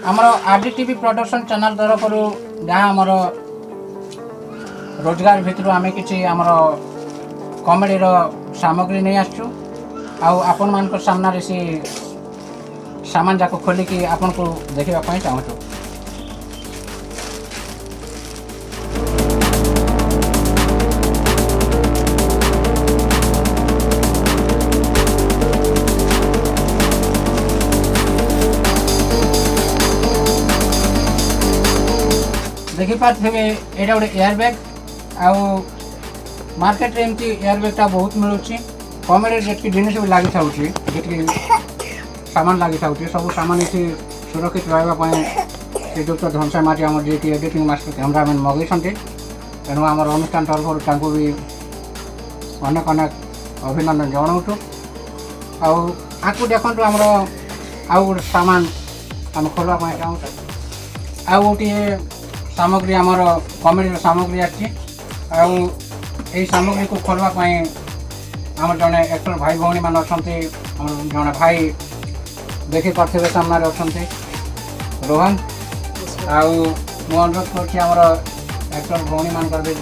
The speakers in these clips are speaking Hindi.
आमर आरडीटीवी प्रोडक्शन चैनल तरफ जहाँ आमर रोजगार भितर आम कि आमर कमेडी सामग्री नहीं आसु आपण मान सामने से सामान जाक खोलिकी आपन को देखा चाहूँ। देखी पारे यहाँ गोटे एयरबैग आउ मार्केट रे एमती एयरबैगटा बहुत मिलूँ। कमेडी जी जिन सब लगी था जी सामान लगी था सब सामान ये सुरक्षित रही जो धनसा माटी आम जी एडिटिंग मास्टर कैमरामैन मगई तेणु आम अनुष्ठान तरफ भी अनेक अनेक अभिनंदन जनाऊँ। आपको देखो आमर आउ गोटे सामान आम खोलवा चाहूँ। आउ गोटे सामग्री आमर कमेडी सामग्री आई सामग्री को खोलवाई आम जड़े एक्टर भाई भौणी मान अच्छा जड़े भाई देखी पारे सामने अच्छा रोहन आउ अनुरोध कर एक्टर भौणी मान कहते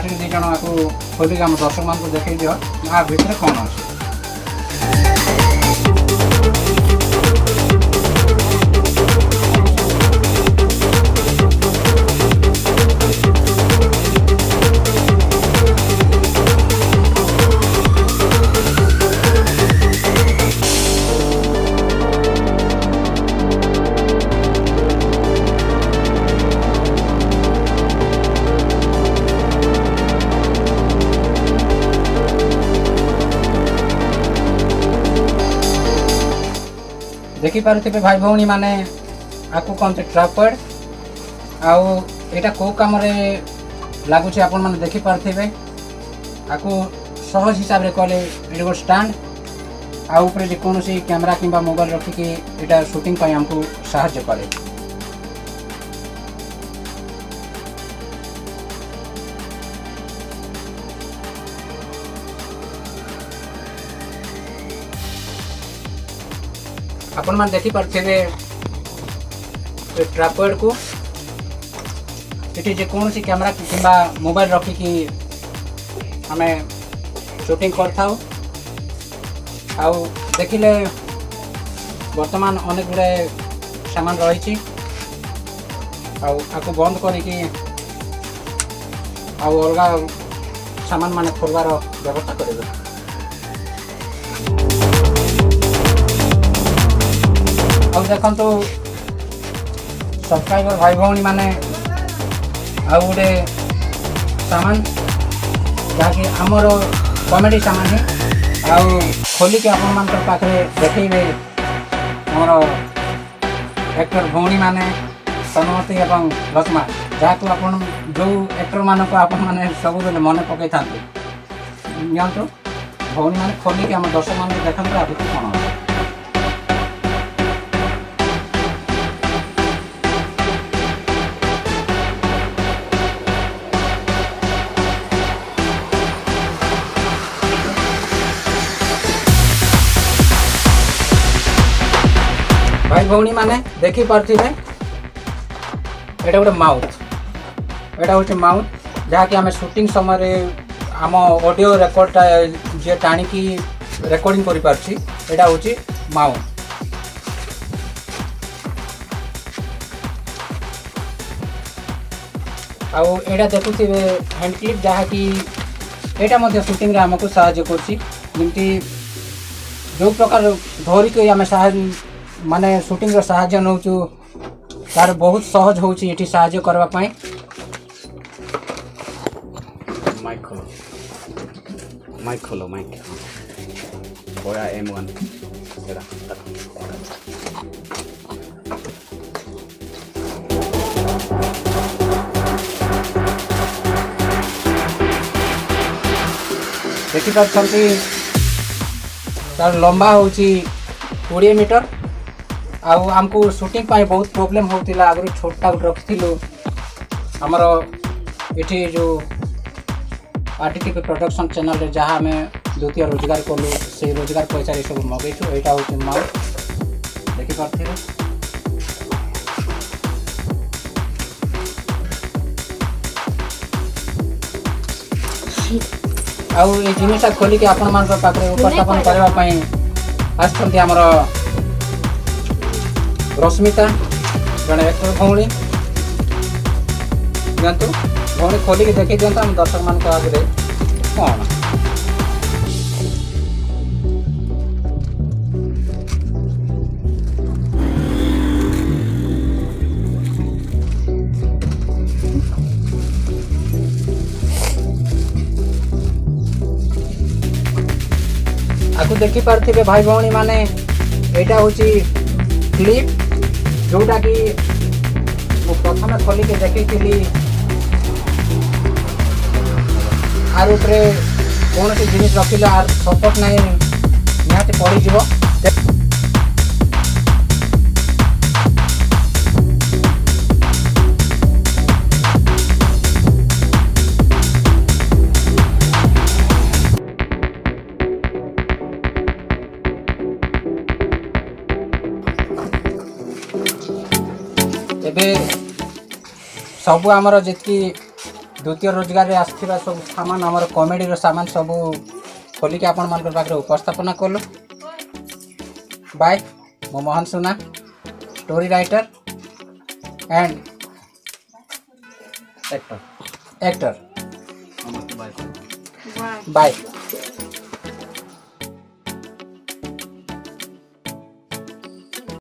दी जन आपको खोलिक आम दर्शक मान देखे दियो आ भितर कौन अच्छे। देखी पारे भाई भौणी माने आपको कौन से ट्रापड आउ यहाँ कौ कम लगुच आपण मैंने देखी पारे आपको सहज हिसाब से कहले ये गोटे स्टाण्ड आउे जेको कैमेरा कि मोबाइल रखिकी यहाँ शूटिंग आमको साहाय्य करे। आपण मैंने देखी पारे ट्रापड को ये जेको कैमेरा कि मोबाइल रखिकी आम शूटिंग कर देखिले वर्तमान अनेक गुड़े सामान रही आपको बंद करके अलग सामान मान खोलवार व्यवस्था करेंगे। अब देखो सब्सक्राइबर भाई भौणी माने आउ गोटे सामान जहाँकि आमर कमेडी सामान है आउ खोलिक आपण पाखे देखेबे आमर एक्टर भौणी माने सनमती एवं लक्ष्मा जहाँ आपन जो एक्टर मान को आपण माने सब बेले मन पकई था नियंतु भौणी माने खोलिक आम दर्शक मान देखते आगे कौन है। भाई भौणी माने देखी पारे गोटे माउथ जहाँ कि आम शूटिंग समय आम ऑडियो रेकॉर्डटा जी टाणिकी रेकॉर्डिंग करि पारछि एटा होछि माउथ। आउ एटा देखुथिबे हैंड क्लिप जहाँ कि एटा मध्य शूटिंग रे हमको सहाय्य करछि जेमति जो प्रकार धरिक आम माने शूटिंग रो सहाय्य नौ तार बहुत सहज होची एठी सहाय्य करबा पई। माइक खोलो बड़ा M1 देखी पारछंती तार लंबा होची 20 मीटर आउ आमको शूटिंग पाई बहुत प्रॉब्लम होतिला आगु छोटा रखिलु हमर एठी जो आरडीटीवी प्रोडक्शन चैनल रे जहाँ आम द्वितीय रोजगार कलु से रोजगार पैसा सब मगेछु। यहाँ हूँ माउथ देखि पार्थिबे आउ ये जिनिसा खोली के आपण मान पाखरे उपस्थापन करबा पई आछंती हमर रश्मिता जने एक भौणी जानतु भौणी खोली के देखि दियंत हम दर्शक मान को आगे कोन आपको देखी पार्थिबे भाई भौणी माने एटा होची क्लिप जोटा कि प्रथम खोली के देखी आर उपरे कौन सी जिनिस रखिले आर सपोर्ट नहीं निहाती पड़ी जीवो एबे सबू आमर जितकी द्वितीय रोजगार रे आसथिबा सब सामान आमर कॉमेडी रो सामान सब खोली के आपण मान पाखरे उपस्थापन कलु बाय मो मोहन सुना story writer and actor by